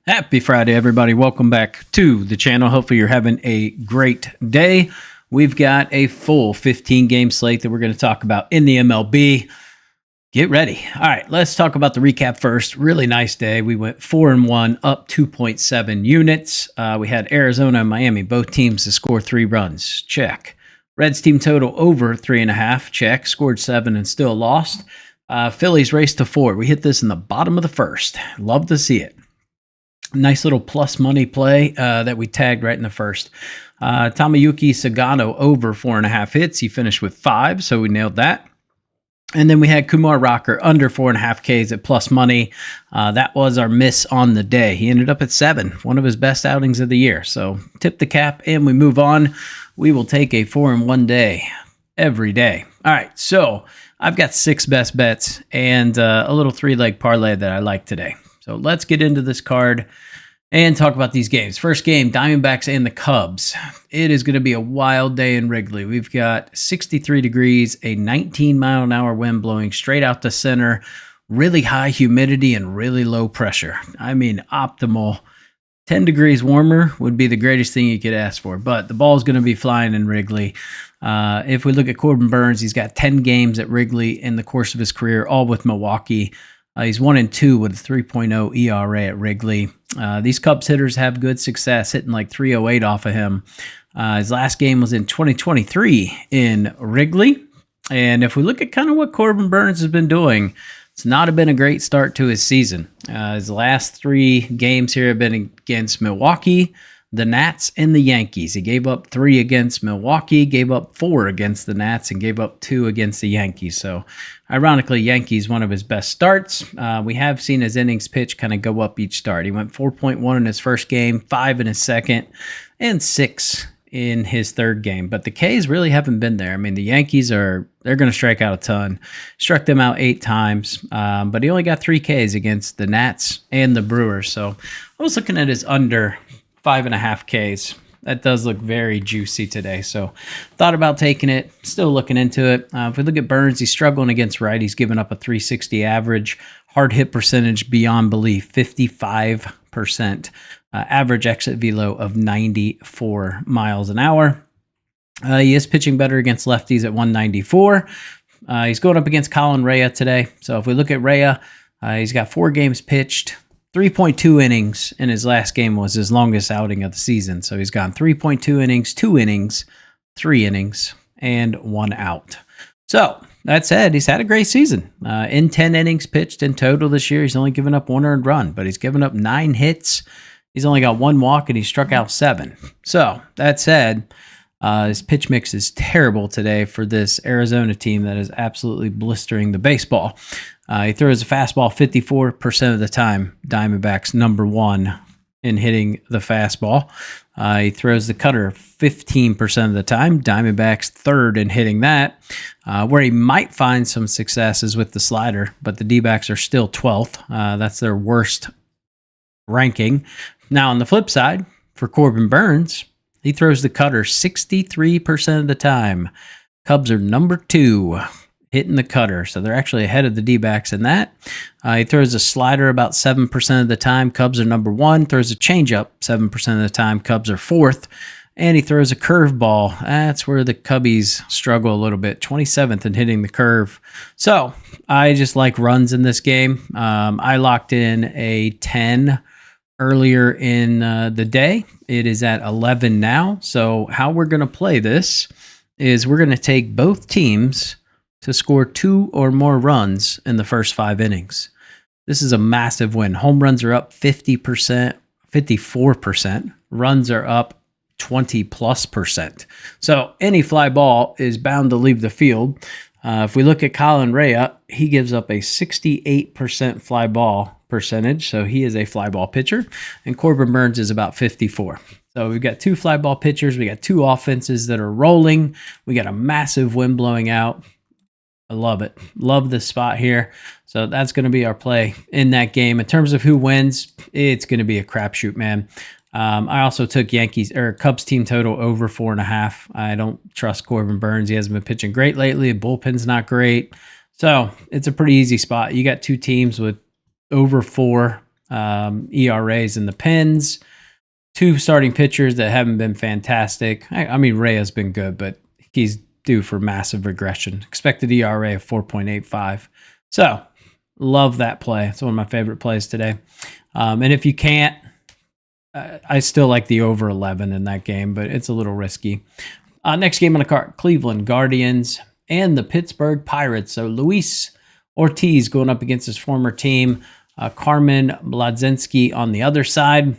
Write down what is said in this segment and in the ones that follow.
Happy Friday, everybody. Welcome back to the channel. Hopefully you're having a great day. We've got a full 15-game slate that we're going to talk about in the MLB. Get ready. All right, let's talk about the recap first. Really nice day. We went 4-1, up 2.7 units. We had Arizona and Miami, both teams to score 3 runs. Check. Reds team total over 3.5. Check. Scored 7 and still lost. Phillies raced to 4. We hit this in the bottom of the first. Love to see it. Nice little plus money play that we tagged right in the first. Tamayuki Sagano over 4.5 hits. He finished with 5, so we nailed that. And then we had Kumar Rocker under 4.5 Ks at plus money. That was our miss on the day. He ended up at 7, one of his best outings of the year. So tip the cap and we move on. We will take a 4-in-1 day every day. All right, so I've got 6 best bets and a little 3-leg parlay that I like today. So let's get into this card and talk about these games. First game, Diamondbacks and the Cubs. It is going to be a wild day in Wrigley. We've got 63 degrees, a 19-mile-an-hour wind blowing straight out to center, really high humidity and really low pressure. I mean, optimal. 10 degrees warmer would be the greatest thing you could ask for, but the ball is going to be flying in Wrigley. If we look at Corbin Burnes, he's got 10 games at Wrigley in the course of his career, all with Milwaukee. He's 1-2 with a 3.0 ERA at Wrigley. These Cubs hitters have good success, hitting like 308 off of him. His last game was in 2023 in Wrigley. And if we look at kind of what Corbin Burnes has been doing, it's not been a great start to his season. His last 3 games here have been against Milwaukee, the Nats, and the Yankees. He gave up 3 against Milwaukee, gave up 4 against the Nats, and gave up 2 against the Yankees. So, ironically, Yankees, one of his best starts. We have seen his innings pitch kind of go up each start. He went 4.1 in his first game, 5 in his second, and 6 in his third game. But the Ks really haven't been there. I mean, the Yankees they're going to strike out a ton. Struck them out 8 times, but he only got 3 Ks against the Nats and the Brewers. So, I was looking at his under 5.5 Ks. That does look very juicy today. So thought about taking it, still looking into it. If we look at Burnes, he's struggling against right. He's given up a 360 average, hard hit percentage beyond belief, 55%, average exit velo of 94 miles an hour. He is pitching better against lefties at 194. He's going up against Colin Rea today. So if we look at Rea, he's got 4 games pitched. 3.2 innings in his last game was his longest outing of the season. So he's gone 3.2 innings, 2 innings, 3 innings, and 1 out. So that said, he's had a great season. In 10 innings pitched in total this year, he's only given up 1 earned run, but he's given up 9 hits. He's only got 1 walk, and he struck out 7. So that said, his pitch mix is terrible today for this Arizona team that is absolutely blistering the baseball. He throws a fastball 54% of the time. Diamondbacks number 1 in hitting the fastball. He throws the cutter 15% of the time. Diamondbacks 3rd in hitting that. Where he might find some success is with the slider, but the D-backs are still 12th. That's their worst ranking. Now on the flip side, for Corbin Burnes, he throws the cutter 63% of the time. Cubs are number 2 hitting the cutter, so they're actually ahead of the D-backs in that. He throws a slider about 7% of the time. Cubs are number 1. Throws a changeup 7% of the time. Cubs are 4th. And he throws a curveball. That's where the Cubbies struggle a little bit. 27th in hitting the curve. So I just like runs in this game. I locked in a 10 earlier in the day. It is at 11 now. So how we're going to play this is we're going to take both teams to score 2 or more runs in the first 5 innings. This is a massive win. Home runs are up 50%, 54%. Runs are up 20+%. So any fly ball is bound to leave the field. If we look at Colin Rea, he gives up a 68% fly ball percentage. So he is a fly ball pitcher. And Corbin Burnes is about 54. So we've got 2 fly ball pitchers. We got 2 offenses that are rolling. We got a massive wind blowing out. I love it. Love this spot here. So that's going to be our play in that game. In terms of who wins, it's going to be a crapshoot, man. I also took Cubs team total over 4.5. I don't trust Corbin Burnes. He hasn't been pitching great lately. The bullpen's not great. So it's a pretty easy spot. You got 2 teams with over 4 ERAs in the pens. 2 starting pitchers that haven't been fantastic. I mean, Rhea's been good, but he's due for massive regression. Expected ERA of 4.85. So, love that play. It's one of my favorite plays today. And if you can't, I still like the over 11 in that game, but it's a little risky. Next game on the card, Cleveland Guardians and the Pittsburgh Pirates. So Luis Ortiz going up against his former team. Carmen Mlodzinski on the other side.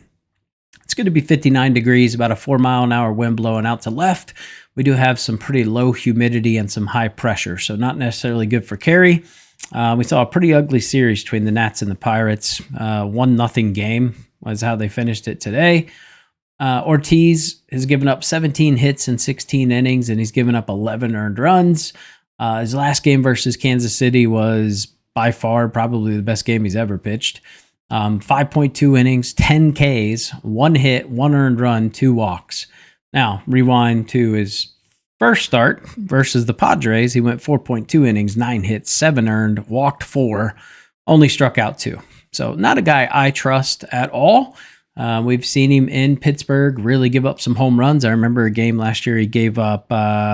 It's going to be 59 degrees, about a 4-mile-an-hour wind blowing out to left. We do have some pretty low humidity and some high pressure, so not necessarily good for carry. We saw a pretty ugly series between the Nats and the Pirates. 1-0 game was how they finished it today. Ortiz has given up 17 hits in 16 innings, and he's given up 11 earned runs. His last game versus Kansas City was by far probably the best game he's ever pitched. 5.2 innings, 10 Ks, 1 hit, 1 earned run, 2 walks. Now, rewind to his first start versus the Padres. He went 4.2 innings, 9 hits, 7 earned, walked 4, only struck out 2. So not a guy I trust at all. We've seen him in Pittsburgh really give up some home runs. I remember a game last year he gave up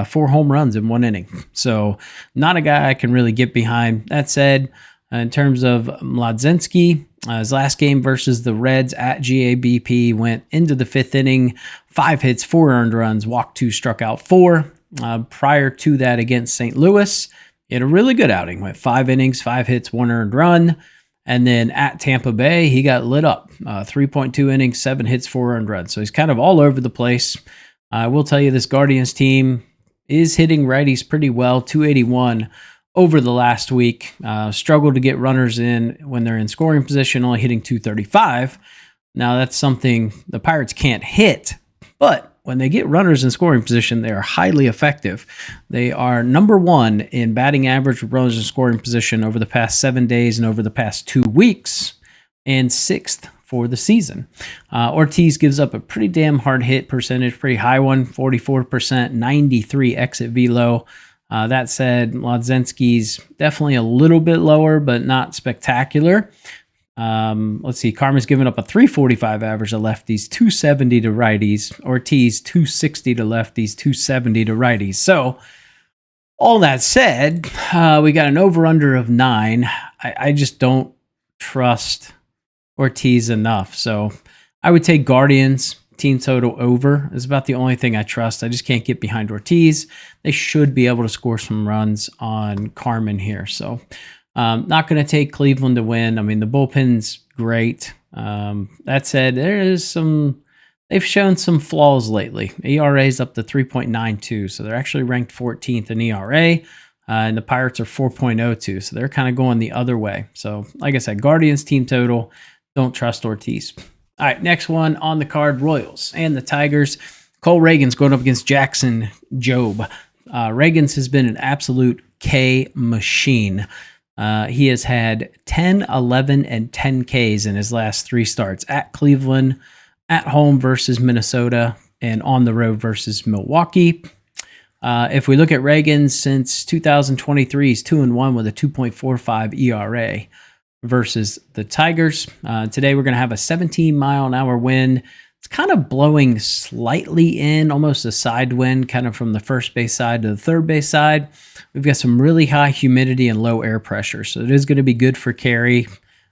4 home runs in 1 inning. So not a guy I can really get behind. That said, in terms of Mlodzinski, his last game versus the Reds at GABP went into the 5th inning, 5 hits, 4 earned runs, walked 2, struck out 4. Prior to that against St. Louis, he had a really good outing. Went 5 innings, 5 hits, 1 earned run. And then at Tampa Bay, he got lit up. 3.2 innings, 7 hits, 4 earned runs. So he's kind of all over the place. I will tell you this Guardians team is hitting righties pretty well, 281 over the last week. Struggled to get runners in when they're in scoring position, only hitting 235. Now that's something the Pirates can't hit, but when they get runners in scoring position, they are highly effective. They are number 1 in batting average with runners in scoring position over the past 7 days and over the past 2 weeks, and 6th for the season. Ortiz gives up a pretty damn hard hit percentage, pretty high one, 44%, 93 exit velo. That said, Mlodzinski's definitely a little bit lower, but not spectacular. Let's see. Carmen's given up a 345 average to lefties, 270 to righties. Ortiz, 260 to lefties, 270 to righties. So, all that said, we got an over-under of 9. I just don't trust Ortiz enough. So, I would take Guardians. Team total over is about the only thing I trust. I just can't get behind Ortiz. They should be able to score some runs on Carmen here. So, not going to take Cleveland to win. I mean, the bullpen's great. That said, they've shown some flaws lately. ERA's up to 3.92, so they're actually ranked 14th in ERA, and the Pirates are 4.02, so they're kind of going the other way. So, like I said, Guardians team total, don't trust Ortiz. All right, next one on the card, Royals and the Tigers. Cole Reagans going up against Jackson Jobe. Reagans has been an absolute K machine. He has had 10, 11, and 10 Ks in his last 3 starts at Cleveland, at home versus Minnesota, and on the road versus Milwaukee. If we look at Reagans since 2023, he's 2-1 with a 2.45 ERA versus the Tigers. Today we're going to have a 17-mile-an-hour wind. It's kind of blowing slightly in, almost a side wind, kind of from the first base side to the third base side. We've got some really high humidity and low air pressure, so it is going to be good for carry,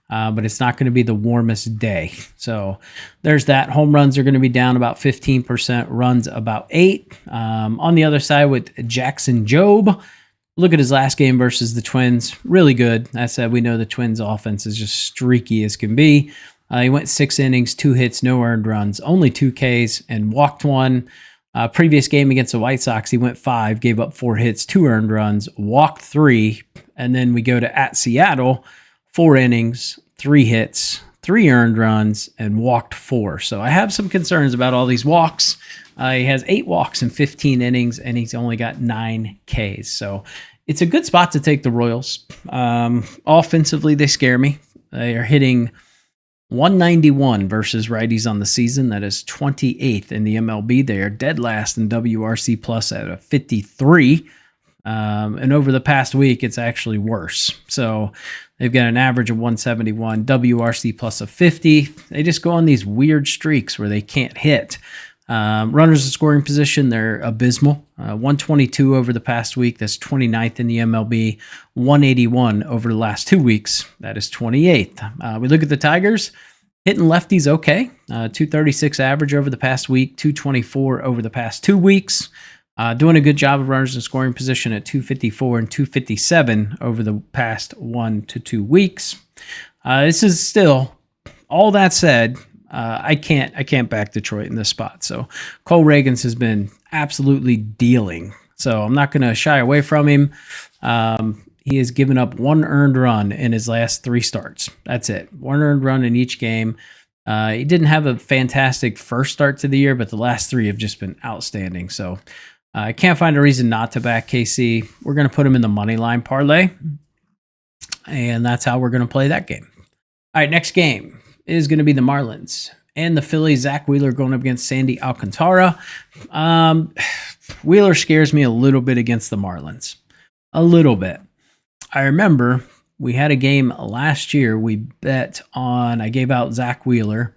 but it's not going to be the warmest day. So there's that. Home runs are going to be down about 15%, runs about 8. On the other side with Jackson Jobe, look at his last game versus the Twins. Really good. That said, we know the Twins' offense is just streaky as can be. He went 6 innings, 2 hits, no earned runs, only 2 Ks, and walked 1. Previous game against the White Sox, he went 5, gave up 4 hits, 2 earned runs, walked 3. And then we go to at Seattle, 4 innings, 3 hits, 3 earned runs, and walked 4. So I have some concerns about all these walks. He has 8 walks in 15 innings, and he's only got 9 Ks. So it's a good spot to take the Royals. Offensively, they scare me. They are hitting 191 versus righties on the season. That is 28th in the MLB. They are dead last in WRC plus at a 53. And over the past week, it's actually worse. So They've got an average of 171, WRC plus of 50. They just go on these weird streaks where they can't hit. Runners in scoring position, they're abysmal. 122 over the past week. That's 29th in the MLB. 181 over the last 2 weeks. That is 28th. We look at the Tigers. Hitting lefties okay. 236 average over the past week. 224 over the past 2 weeks. Doing a good job of runners in scoring position at 254 and 257 over the past 1 to 2 weeks. This is still, all that said, I can't back Detroit in this spot. So Cole Reagans has been absolutely dealing. So I'm not going to shy away from him. He has given up 1 earned run in his last 3 starts. That's it. 1 earned run in each game. He didn't have a fantastic first start to the year, but the last 3 have just been outstanding. So I can't find a reason not to back KC. We're going to put him in the money line parlay, and that's how we're going to play that game. All right, next game is going to be the Marlins and the Phillies. Zach Wheeler going up against Sandy Alcantara. Wheeler scares me a little bit against the Marlins. A little bit. I remember we had a game last year. We bet on, I gave out Zach Wheeler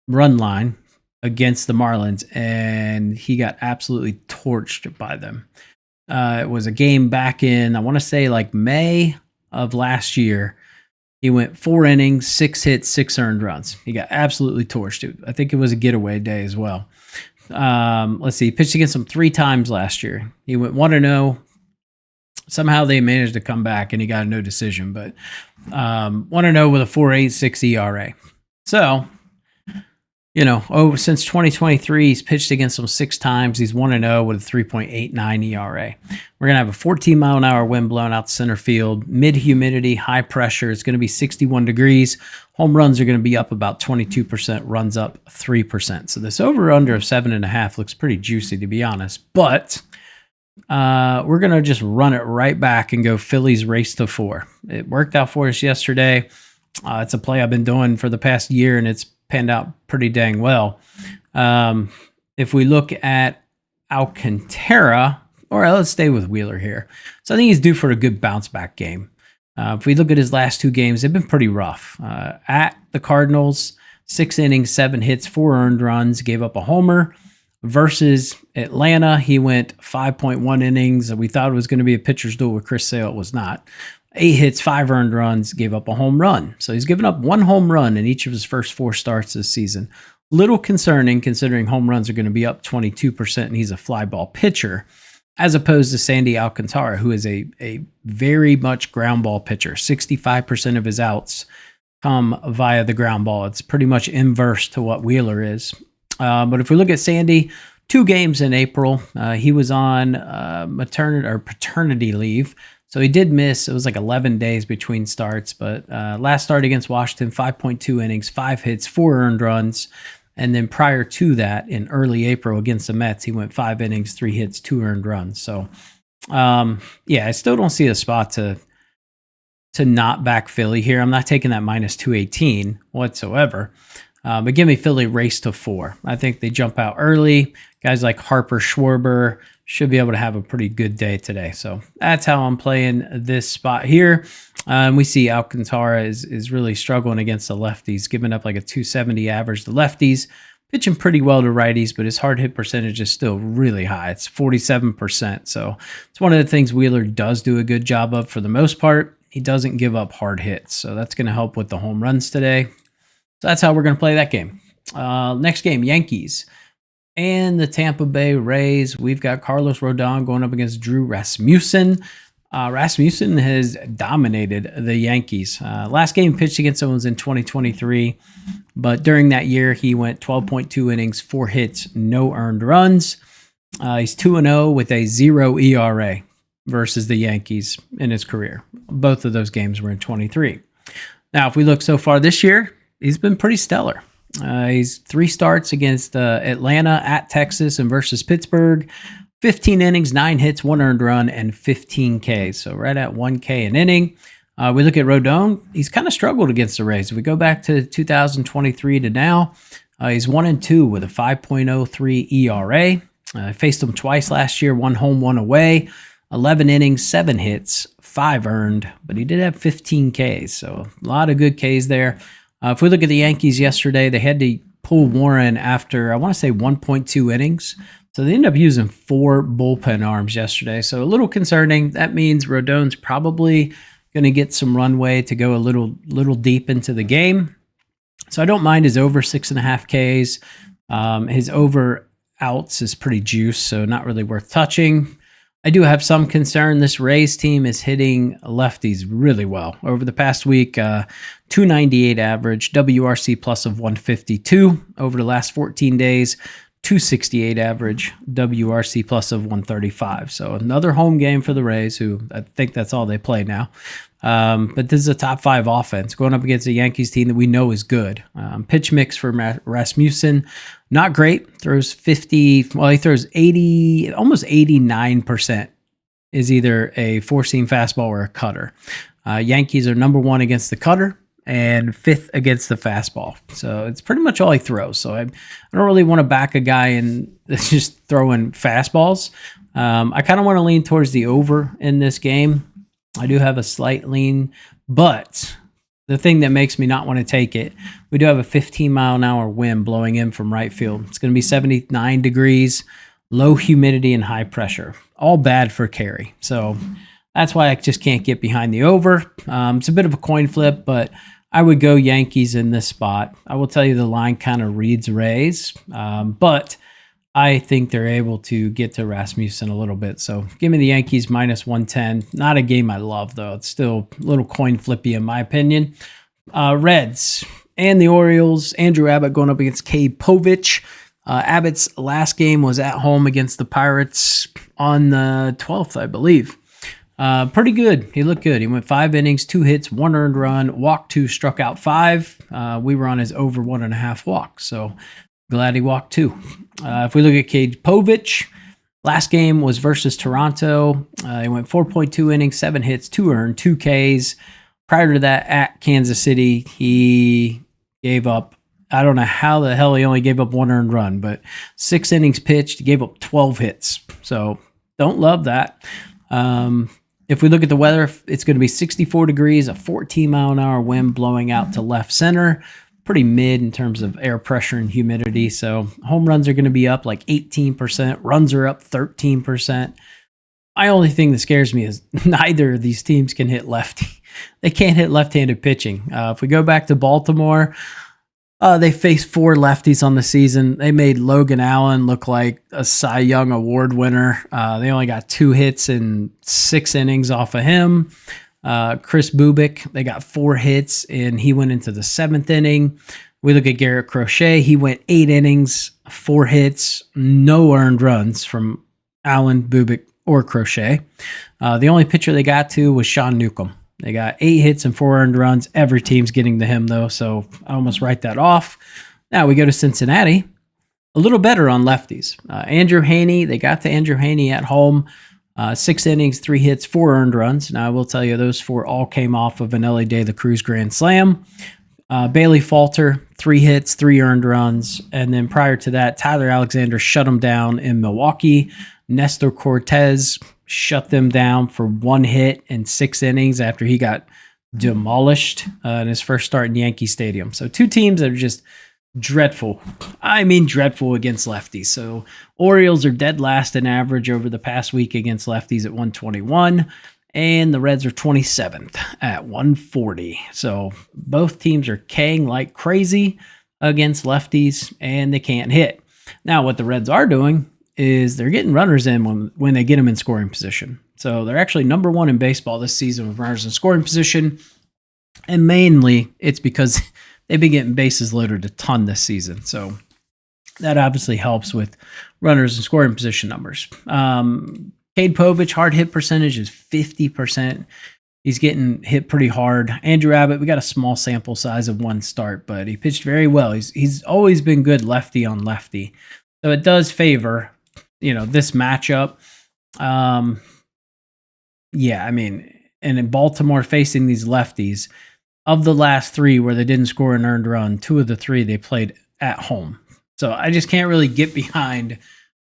run line against the Marlins, and he got absolutely torched by them. It was a game back in, I want to say like May of last year. He went 4 innings, 6 hits, 6 earned runs. He got absolutely torched. I think it was a getaway day as well. Let's see. He pitched against them 3 times last year. He went 1-0. Somehow they managed to come back, and he got a no decision. But 1-0 with a 4.86 ERA. So, since 2023, he's pitched against them 6 times. He's 1-0 with a 3.89 ERA. We're going to have a 14-mile-an-hour wind blowing out center field, mid-humidity, high pressure. It's going to be 61 degrees. Home runs are going to be up about 22%, runs up 3%. So this over-under of 7.5 looks pretty juicy, to be honest. But we're going to just run it right back and go Phillies race to 4. It worked out for us yesterday. It's a play I've been doing for the past year, and it's panned out pretty dang well. If we look at Alcantara, or let's stay with Wheeler here. So I think he's due for a good bounce back game. If we look at his last 2 games, they've been pretty rough. At the Cardinals, 6 innings, 7 hits, 4 earned runs, gave up a homer. Versus Atlanta, he went 5.1 innings. We thought it was going to be a pitcher's duel with Chris Sale. It was not. 8 hits, 5 earned runs, gave up a home run. So he's given up 1 home run in each of his first 4 starts this season. Little concerning considering home runs are going to be up 22% and he's a fly ball pitcher, as opposed to Sandy Alcantara, who is a very much ground ball pitcher. 65% of his outs come via the ground ball. It's pretty much inverse to what Wheeler is. But if we look at Sandy, 2 games in April, he was on maternity or paternity leave. So he did miss, it was like 11 days between starts, but last start against Washington, 5.2 innings, 5 hits, 4 earned runs. And then prior to that, in early April against the Mets, he went 5 innings, 3 hits, 2 earned runs. So, I still don't see a spot to not back Philly here. I'm not taking that minus 218 whatsoever. But give me Philly race to 4. I think they jump out early. Guys like Harper, Schwarber should be able to have a pretty good day today. So that's how I'm playing this spot here. We see Alcantara is really struggling against the lefties, giving up like a 270 average to lefties, pitching pretty well to righties, but his hard hit percentage is still really high. It's 47%. So it's one of the things Wheeler does do a good job of for the most part. He doesn't give up hard hits. So that's going to help with the home runs today. So that's how we're going to play that game. Next game, Yankees and the Tampa Bay Rays. We've got Carlos Rodon going up against Drew Rasmussen. Rasmussen has dominated the Yankees. Last game pitched against them was in 2023, but during that year, he went 12.2 innings, 4 hits, no earned runs. He's 2-0 with a 0 ERA versus the Yankees in his career. Both of those games were in 23. Now, if we look so far this year, he's been pretty stellar. He's 3 starts against Atlanta, at Texas, and versus Pittsburgh. 15 innings, 9 hits, 1 earned run, and 15 Ks. So right at 1 K an inning. We look at Rodon. He's kind of struggled against the Rays. If we go back to 2023 to now, he's 1-2 with a 5.03 ERA. Faced them twice last year, 1 home, 1 away. 11 innings, 7 hits, 5 earned, but he did have 15 Ks, so a lot of good Ks there. If we look at the Yankees yesterday, they had to pull Warren after, I want to say, 1.2 innings. So they ended up using 4 bullpen arms yesterday. So a little concerning. That means Rodon's probably going to get some runway to go a little deep into the game. So I don't mind his over 6.5 Ks. His over outs is pretty juiced, so not really worth touching. I do have some concern. This Rays team is hitting lefties really well. Over the past week, 298 average, WRC plus of 152. Over the last 14 days, 268 average, WRC plus of 135. So another home game for the Rays, who I think that's all they play now. But this is a top 5 offense going up against a Yankees team that we know is good. Pitch mix for Rasmussen, not great. Throws 50, well, he throws 80, almost 89% is either a four-seam fastball or a cutter. Yankees are number 1 against the cutter and 5th against the fastball. So it's pretty much all he throws. So I don't really want to back a guy and just throwing fastballs. I kind of want to lean towards the over in this game. I do have a slight lean, but the thing that makes me not want to take it, we do have a 15-mile-an-hour wind blowing in from right field. It's going to be 79 degrees, low humidity, and high pressure. All bad for carry. So that's why I just can't get behind the over. It's a bit of a coin flip, but I would go Yankees in this spot. I will tell you the line kind of reads Rays, but I think they're able to get to Rasmussen a little bit. So give me the Yankees minus 110. Not a game I love, though. It's still a little coin flippy in my opinion. Reds and the Orioles. Andrew Abbott going up against Cade Povich. Abbott's last game was at home against the Pirates on the 12th, I believe. Pretty good. He looked good. He went 5 innings, 2 hits, 1 earned run, walked 2, struck out 5. We were on his over 1.5 walks. So glad he walked 2. If we look at Cade Povich, last game was versus Toronto. He went 4.2 innings, 7 hits, 2 earned, 2 Ks. Prior to that, at Kansas City, he gave up, I don't know how the hell he only gave up 1 earned run, but 6 innings pitched, he gave up 12 hits. So don't love that. If we look at the weather, it's going to be 64 degrees, a 14-mile-an-hour wind blowing out to left center. Pretty mid in terms of air pressure and humidity. So home runs are going to be up like 18%. Runs are up 13%. My only thing that scares me is neither of these teams can hit lefty. They can't hit left-handed pitching. If we go back to Baltimore, they faced 4 lefties on the season. They made Logan Allen look like a Cy Young Award winner. They only got 2 hits in 6 innings off of him. Chris Bubik, they got 4 hits, and he went into the 7th inning. We look at Garrett Crochet. He went 8 innings, 4 hits, no earned runs from Allen, Bubik, or Crochet. The only pitcher they got to was Sean Newcomb. They got 8 hits and 4 earned runs. Every team's getting to him, though, so I almost write that off. Now we go to Cincinnati. A little better on lefties. Andrew Haney, they got to Andrew Haney at home. 6 innings, 3 hits, 4 earned runs. Now, I will tell you, those 4 all came off of an LA De La Cruz grand slam. Bailey Falter, 3 hits, 3 earned runs. And then prior to that, Tyler Alexander shut him down in Milwaukee. Nestor Cortez shut them down for 1 hit in 6 innings after he got demolished in his first start in Yankee Stadium. So 2 teams that are just dreadful. I mean dreadful against lefties. So Orioles are dead last in average over the past week against lefties at 121, and the Reds are 27th at 140. So both teams are K'ing like crazy against lefties, and they can't hit. Now what the Reds are doing is they're getting runners in when they get them in scoring position. So they're actually number 1 in baseball this season with runners in scoring position, and mainly it's because they've been getting bases loaded a ton this season. So that obviously helps with runners and scoring position numbers. Cade Povich, hard hit percentage is 50%. He's getting hit pretty hard. Andrew Abbott, we got a small sample size of 1 start, but he pitched very well. He's always been good lefty on lefty. So it does favor, this matchup. Yeah, I mean, and in Baltimore facing these lefties, of the last 3 where they didn't score an earned run, 2 of the 3 they played at home. So I just can't really get behind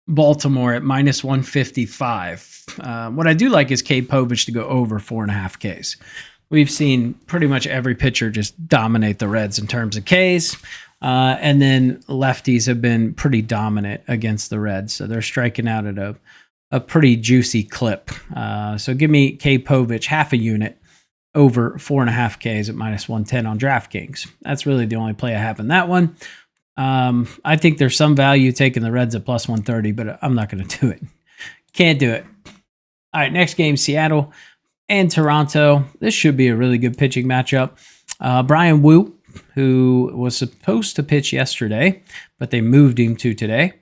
Baltimore at minus 155. What I do like is K. Povich to go over 4.5 Ks. We've seen pretty much every pitcher just dominate the Reds in terms of Ks. And then lefties have been pretty dominant against the Reds. So they're striking out at a pretty juicy clip. So give me K. Povich half a unit over 4.5 Ks at minus 110 on DraftKings. That's really the only play I have in that one. I think there's some value taking the Reds at plus 130, but I'm not going to do it. Can't do it. All right, next game, Seattle and Toronto. This should be a really good pitching matchup. Brian Wu, who was supposed to pitch yesterday, but they moved him to today,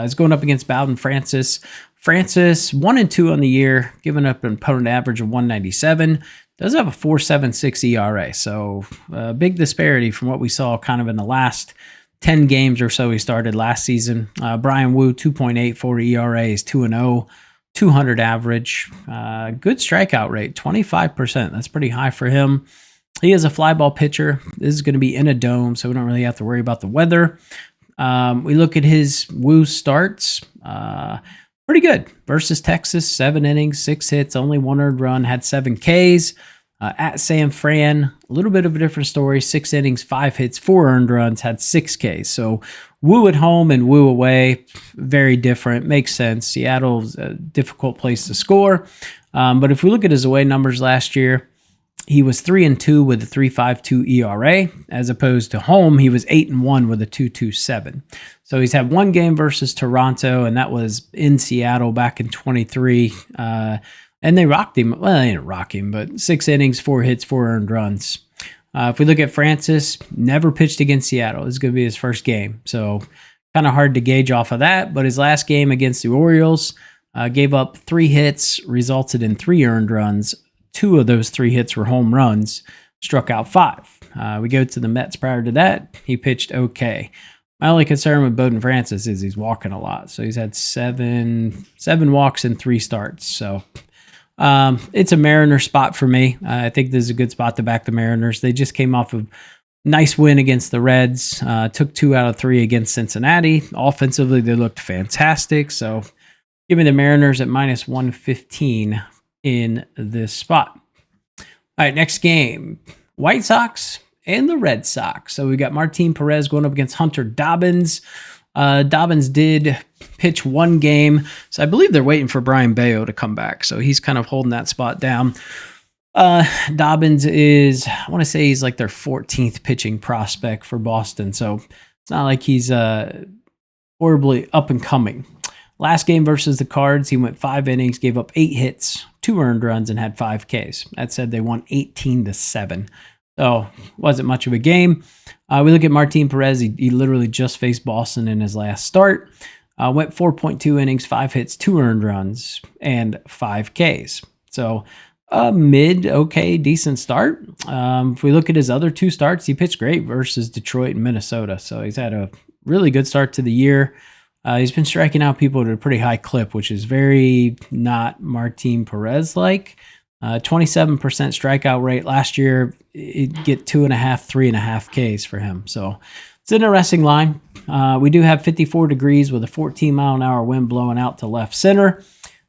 is going up against Bowden Francis. Francis, 1-2 on the year, giving up an opponent average of 197. Does have a 4.76 ERA, so a big disparity from what we saw kind of in the last 10 games or so he started last season. Brian Wu, 2.84 ERA, is 2-0, 200 average. Good strikeout rate, 25%. That's pretty high for him. He is a fly ball pitcher. This is going to be in a dome, so we don't really have to worry about the weather. We look at his Wu starts. Pretty good. Versus Texas, 7 innings, 6 hits, only 1 earned run, had 7 Ks. At San Fran, a little bit of a different story. 6 innings, 5 hits, 4 earned runs, had 6 Ks. So Wu at home and Wu away, very different. Makes sense. Seattle's a difficult place to score. But if we look at his away numbers last year, he was 3-2 with a 3.52 ERA, as opposed to home, he was 8-1 with a 2.27. So he's had one game versus Toronto, and that was in Seattle back in 23. And they rocked him. Well, they didn't rock him, but 6 innings, 4 hits, 4 earned runs. If we look at Francis, never pitched against Seattle. This is going to be his first game. So kind of hard to gauge off of that. But his last game against the Orioles, gave up 3 hits, resulted in 3 earned runs. 2 of those 3 hits were home runs, struck out 5. We go to the Mets prior to that. He pitched okay. My only concern with Bowden Francis is he's walking a lot. So he's had 7 walks in 3 starts. So it's a Mariner spot for me. I think this is a good spot to back the Mariners. They just came off a nice win against the Reds. Took 2 out of 3 against Cincinnati. Offensively, they looked fantastic. So give me the Mariners at minus 115 in this spot. All right, next game. White Sox and the Red Sox. So we got Martin Perez going up against Hunter Dobbins. Dobbins did pitch 1 game. So I believe they're waiting for Brian Bayo to come back. So he's kind of holding that spot down. Dobbins is, I want to say he's like their 14th pitching prospect for Boston. So it's not like he's horribly up and coming. Last game versus the Cards, he went 5 innings, gave up 8 hits, 2 earned runs, and had 5 Ks. That said, they won 18-7. So wasn't much of a game. We look at Martin Perez. He literally just faced Boston in his last start. Went 4.2 innings, 5 hits, 2 earned runs, and 5 Ks. So a okay, decent start. If we look at his other 2 starts, he pitched great versus Detroit and Minnesota. So he's had a really good start to the year. He's been striking out people at a pretty high clip, which is very not Martin Perez-like. 27% strikeout rate. Last year, it'd get 2.5, 3.5 Ks for him. So it's an interesting line. We do have 54 degrees with a 14-mile-an-hour wind blowing out to left center.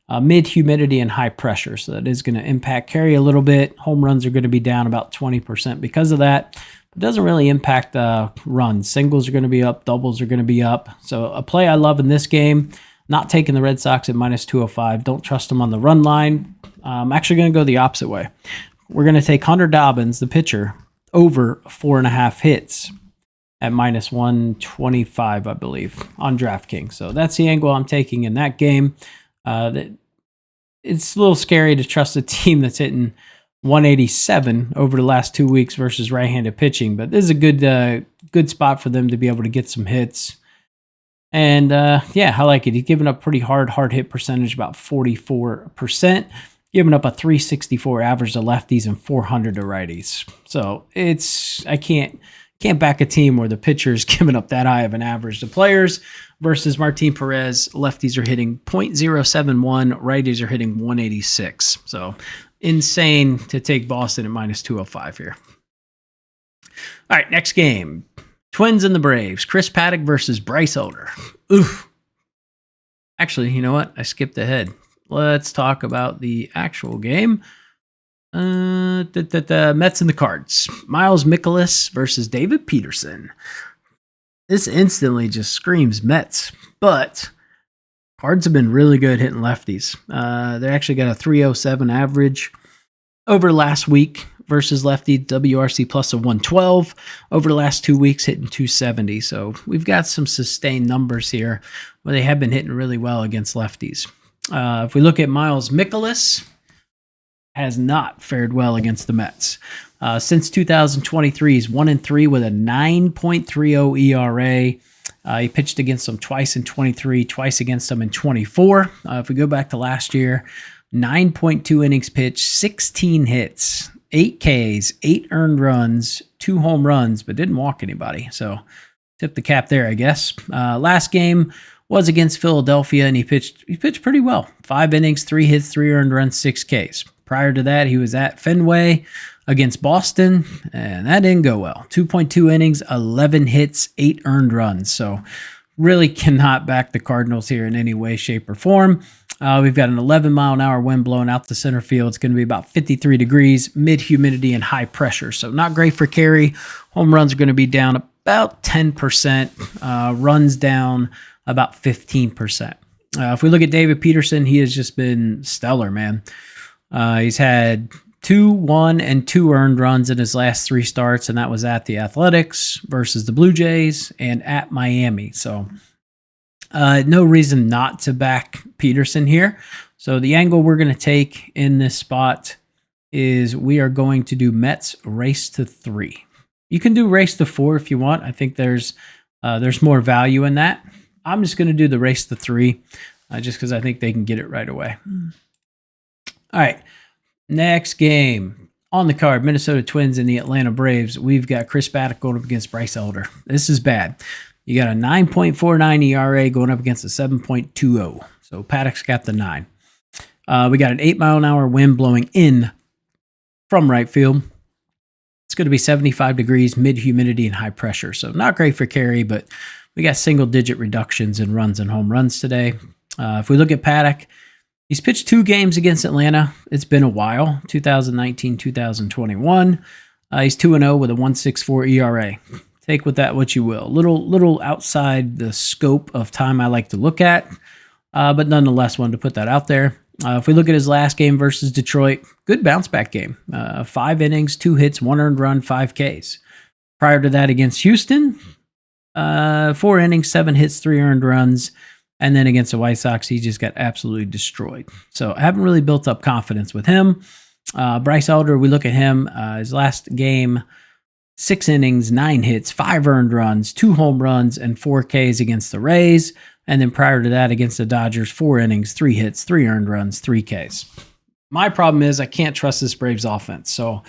Mid-humidity and high pressure. So that is going to impact carry a little bit. Home runs are going to be down about 20% because of that. It doesn't really impact runs. Singles are going to be up. Doubles are going to be up. So a play I love in this game, not taking the Red Sox at minus 205. Don't trust them on the run line. I'm actually going to go the opposite way. We're going to take Hunter Dobbins, the pitcher, over 4.5 hits at minus 125, I believe, on DraftKings. So that's the angle I'm taking in that game. It's a little scary to trust a team that's hitting 187 over the last 2 weeks versus right-handed pitching, but this is a good spot for them to be able to get some hits. And yeah, I like it. He's given up pretty hard hit percentage, about 44%, giving up a 364 average to lefties and 400 to righties. So I can't back a team where the pitcher's giving up that high of an average to players versus Martin Perez. Lefties are hitting .071, righties are hitting 186. So insane to take Boston at minus 205 here. All right, next game. Twins and the Braves. Chris Paddock versus Bryce Elder. Oof. Actually, you know what? I skipped ahead. Let's talk about the actual game. The Mets and the Cards. Miles Mikolas versus David Peterson. This instantly just screams Mets, but Cards have been really good hitting lefties. They actually got a 307 average over last week versus lefty, WRC plus of 112. Over the last 2 weeks, hitting 270. So we've got some sustained numbers here where they have been hitting really well against lefties. If we look at Miles Mikolas, has not fared well against the Mets. Since 2023, he's 1-3 with a 9.30 ERA. He pitched against them twice in 23, twice against them in 24. If we go back to last year, 9.2 innings pitched, 16 hits, 8 Ks, 8 earned runs, 2 home runs, but didn't walk anybody. So tip the cap there, I guess. Last game was against Philadelphia, and he pitched pretty well. 5 innings, 3 hits, 3 earned runs, 6 Ks. Prior to that, he was at Fenway against Boston, and that didn't go well. 2.2 innings, 11 hits, 8 earned runs. So really cannot back the Cardinals here in any way, shape, or form. We've got an 11-mile-an-hour wind blowing out to center field. It's going to be about 53 degrees, mid-humidity, and high pressure. So not great for carry. Home runs are going to be down about 10%. Runs down about 15%. If we look at David Peterson, he has just been stellar, man. He's had 2, 1, and 2 earned runs in his last 3 starts, and that was at the Athletics versus the Blue Jays and at Miami. So no reason not to back Peterson here. So the angle we're going to take in this spot is we are going to do Mets race to 3. You can do race to 4 if you want. I think there's more value in that. I'm just going to do the race to 3 just because I think they can get it right away. All right, next game on the card, Minnesota Twins and the Atlanta Braves. We've got Chris Paddack going up against Bryce Elder. This is bad. You got a 9.49 ERA going up against a 7.20. So Paddock's got the 9. We got an 8-mile-an-hour wind blowing in from right field. It's going to be 75 degrees, mid-humidity, and high pressure. So not great for carry, but we got single-digit reductions in runs and home runs today. If we look at Paddack, he's pitched 2 games against Atlanta. It's been a while, 2019, 2021. He's 2-0 with a 1.64 ERA. Take with that what you will. Little outside the scope of time I like to look at, but nonetheless, wanted to put that out there. If we look at his last game versus Detroit, good bounce back game. 5 innings, 2 hits, 1 earned run, 5 Ks. Prior to that against Houston, 4 innings, 7 hits, 3 earned runs. And then against the White Sox, he just got absolutely destroyed. So I haven't really built up confidence with him. Bryce Elder, we look at him, his last game, 6 innings, 9 hits, 5 earned runs, 2 home runs, and 4 Ks against the Rays. And then prior to that against the Dodgers, 4 innings, 3 hits, 3 earned runs, 3 Ks. My problem is I can't trust this Braves offense. So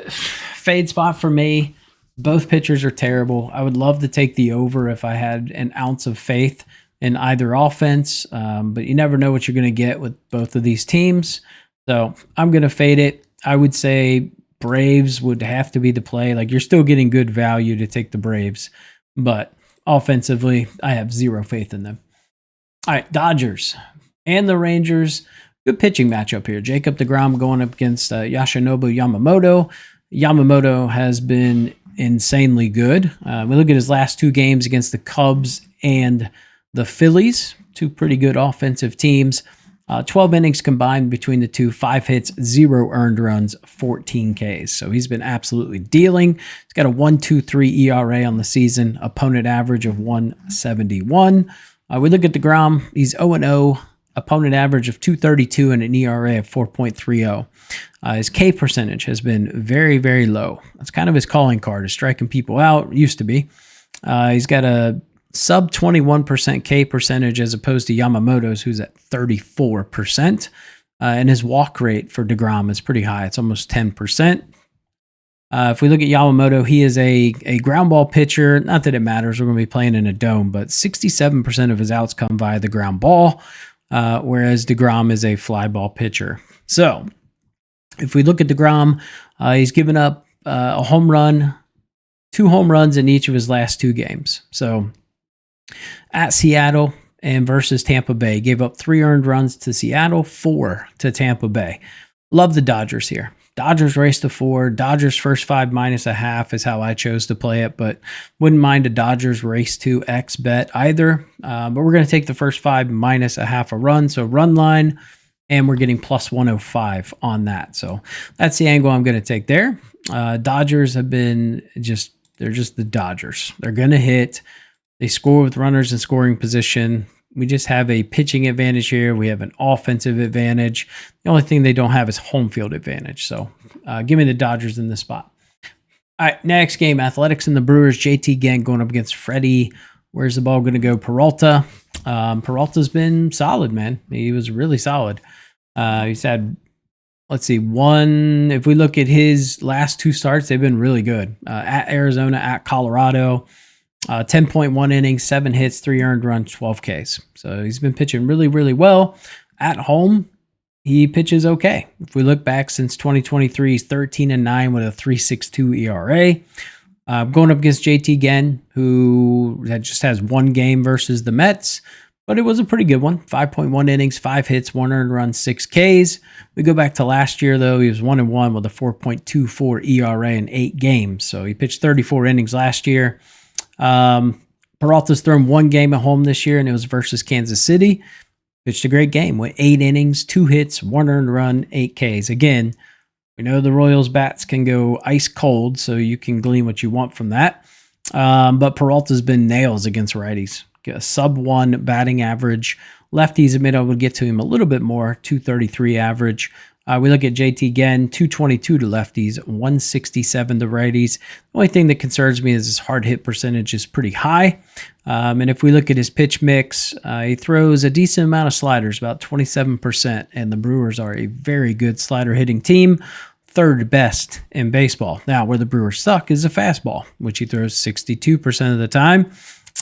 fade spot for me. Both pitchers are terrible. I would love to take the over if I had an ounce of faith in either offense, but you never know what you're going to get with both of these teams. So I'm going to fade it. I would say Braves would have to be the play. Like, you're still getting good value to take the Braves, but offensively, I have zero faith in them. All right, Dodgers and the Rangers. Good pitching matchup here. Jacob deGrom going up against Yoshinobu Yamamoto. Yamamoto has been insanely good. We look at his last 2 games against the Cubs and the Phillies, 2 pretty good offensive teams. 12 innings combined between the 2, 5 hits, 0 earned runs, 14 Ks. So he's been absolutely dealing. He's got a 1.23 ERA on the season, opponent average of 1.71. We look at deGrom. He's 0-0, opponent average of 2.32 and an ERA of 4.30. His K percentage has been very, very low. That's kind of his calling card, is striking people out. Used to be. He's got a sub 21% K percentage as opposed to Yamamoto's, who's at 34%. And his walk rate for deGrom is pretty high. It's almost 10%. If we look at Yamamoto, he is a ground ball pitcher. Not that it matters. We're going to be playing in a dome, but 67% of his outs come via the ground ball, whereas deGrom is a fly ball pitcher. So if we look at deGrom, he's given up a home run, 2 home runs in each of his last 2 games. So at Seattle and versus Tampa Bay. Gave up 3 earned runs to Seattle, 4 to Tampa Bay. Love the Dodgers here. Dodgers race to 4. Dodgers first 5 -0.5 is how I chose to play it, but wouldn't mind a Dodgers race to X bet either. But we're going to take the first 5 -0.5 a run, so run line, and we're getting plus 105 on that. So that's the angle I'm going to take there. Dodgers have been they're just the Dodgers. They're going to hit. They score with runners in scoring position. We just have a pitching advantage here. We have an offensive advantage. The only thing they don't have is home field advantage. So give me the Dodgers in this spot. All right, next game, Athletics and the Brewers. JT Gang going up against Freddie. Where's the ball going to go? Peralta. Peralta's been solid, man. He was really solid. He's had, let's see, if we look at his last 2 starts, they've been really good. At Arizona, at Colorado. 10.1 innings, 7 hits, 3 earned runs, 12 Ks. So he's been pitching really, really well. At home, he pitches okay. If we look back since 2023, he's 13-9 with a 3.62 ERA. Going up against JT Gen, who just has 1 game versus the Mets, but it was a pretty good one. 5.1 innings, 5 hits, 1 earned run, 6 Ks. We go back to last year, though. He was 1-1 with a 4.24 ERA in 8 games. So he pitched 34 innings last year. Peralta's thrown 1 game at home this year, and it was versus Kansas City. Pitched a great game with 8 innings, 2 hits, 1 earned run, 8 Ks. Again, we know the Royals bats can go ice cold, so you can glean what you want from that. But Peralta's been nails against righties. A sub-1 batting average. Lefties, admit I would get to him a little bit more, 233 average. We look at JT again, 222 to lefties, 167 to righties. The only thing that concerns me is his hard hit percentage is pretty high. And if we look at his pitch mix, he throws a decent amount of sliders, about 27%. And the Brewers are a very good slider hitting team, 3rd best in baseball. Now, where the Brewers suck is a fastball, which he throws 62% of the time.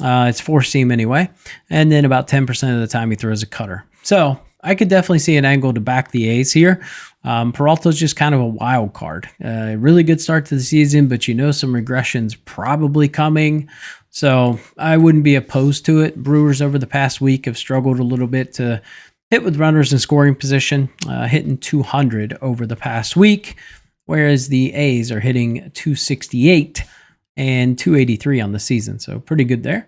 It's 4-seam anyway. And then about 10% of the time he throws a cutter. So I could definitely see an angle to back the A's here. Peralta's just kind of a wild card. Really good start to the season, but some regression's probably coming. So I wouldn't be opposed to it. Brewers over the past week have struggled a little bit to hit with runners in scoring position, hitting 200 over the past week, whereas the A's are hitting 268 and 283 on the season. So pretty good there.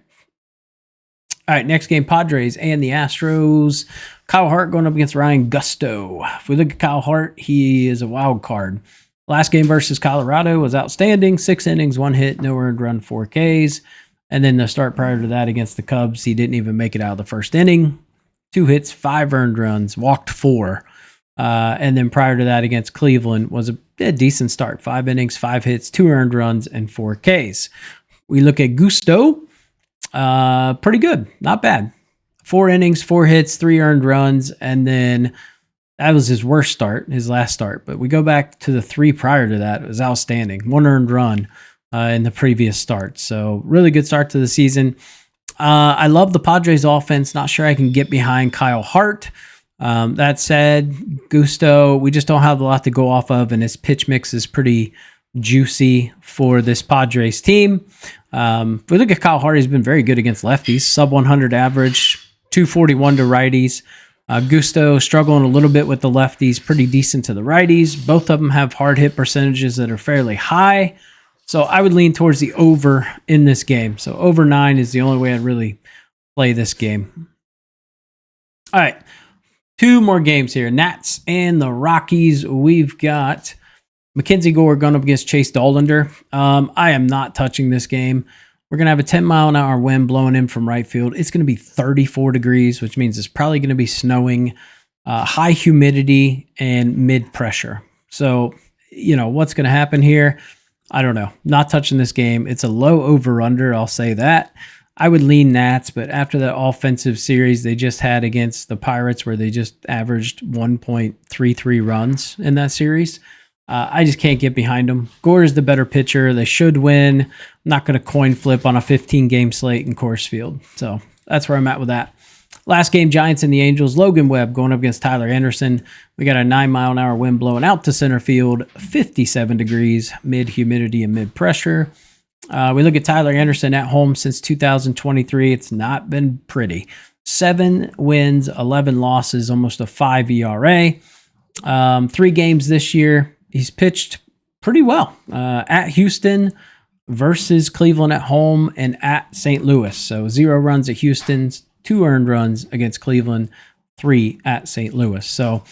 All right, next game, Padres and the Astros. Kyle Hart going up against Ryan Gusto. If we look at Kyle Hart, he is a wild card. Last game versus Colorado was outstanding. 6 innings, 1 hit, no earned run, 4 Ks. And then the start prior to that against the Cubs, he didn't even make it out of the first inning. 2 hits, 5 earned runs, walked 4. And then prior to that against Cleveland was a decent start. 5 innings, 5 hits, 2 earned runs, and 4 Ks. We look at Gusto. Pretty good. Not bad. 4 innings, 4 hits, 3 earned runs, and then that was his worst start, his last start. But we go back to the 3 prior to that. It was outstanding. 1 earned run in the previous start. So really good start to the season. I love the Padres offense. Not sure I can get behind Kyle Hart. That said, Gusto, we just don't have a lot to go off of, and his pitch mix is pretty juicy for this Padres team. If we look at Kyle Hart, he's been very good against lefties. Sub 100 average, 241 to righties. Gusto struggling a little bit with the lefties, pretty decent to the righties. Both of them have hard hit percentages that are fairly high. So I would lean towards the over in this game. So over 9 is the only way I'd really play this game. All right, 2 more games here. Nats and the Rockies. We've got Mackenzie Gore going up against Chase Dollander. I am not touching this game. We're going to have a 10-mile-an-hour wind blowing in from right field. It's going to be 34 degrees, which means it's probably going to be snowing, high humidity, and mid-pressure. So, what's going to happen here? I don't know. Not touching this game. It's a low over-under, I'll say that. I would lean Nats, but after that offensive series they just had against the Pirates where they just averaged 1.33 runs in that series, I just can't get behind them. Gore is the better pitcher. They should win. I'm not going to coin flip on a 15-game slate in Coors Field. So that's where I'm at with that. Last game, Giants and the Angels. Logan Webb going up against Tyler Anderson. We got a 9-mile-an-hour wind blowing out to center field, 57 degrees, mid-humidity and mid-pressure. We look at Tyler Anderson at home since 2023. It's not been pretty. 7 wins, 11 losses, almost a 5 ERA. 3 games this year. He's pitched pretty well at Houston versus Cleveland at home and at St. Louis. So 0 runs at Houston, 2 earned runs against Cleveland, 3 at St. Louis. So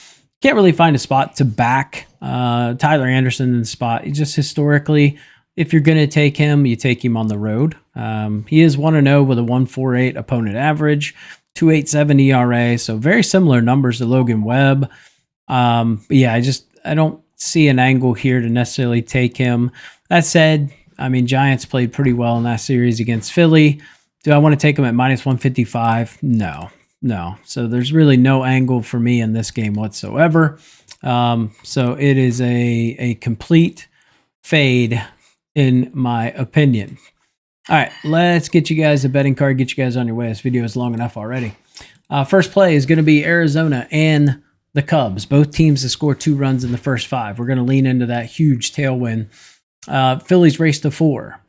can't really find a spot to back Tyler Anderson in the spot. He just historically, if you're going to take him, you take him on the road. He is 1-0 with a 1.48 opponent average, 2.87 ERA. So very similar numbers to Logan Webb. But yeah, I don't see an angle here to necessarily take him. That said, I mean, Giants played pretty well in that series against Philly. Do I want to take him at minus 155? No. So there's really no angle for me in this game whatsoever. So it is a complete fade in my opinion. All right, let's get you guys a betting card, get you guys on your way. This video is long enough already. First play is going to be Arizona and the Cubs. Both teams to score 2 runs in the first 5. We're going to lean into that huge tailwind. Phillies race to 4.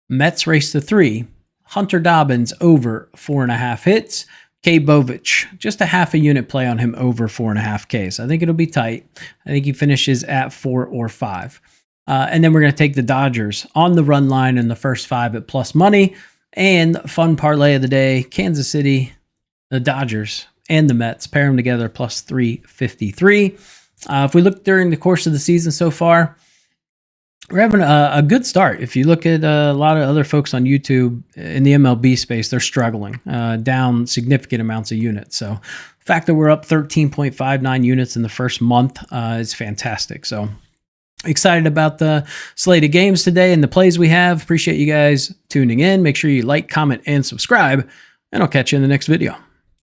Mets race to 3. Hunter Dobbins over 4.5 hits. K. Bovich, just a half a unit play on him over 4.5 Ks. I think it'll be tight. I think he finishes at 4 or 5. And then we're going to take the Dodgers on the run line in the first 5 at plus money. And fun parlay of the day, Kansas City, the Dodgers, and the Mets. Pair them together, plus 353. If we look during the course of the season so far, we're having a good start. If you look at a lot of other folks on YouTube in the MLB space, they're struggling, down significant amounts of units. So the fact that we're up 13.59 units in the first month is fantastic. So excited about the slate of games today and the plays we have. Appreciate you guys tuning in. Make sure you like, comment, and subscribe, and I'll catch you in the next video.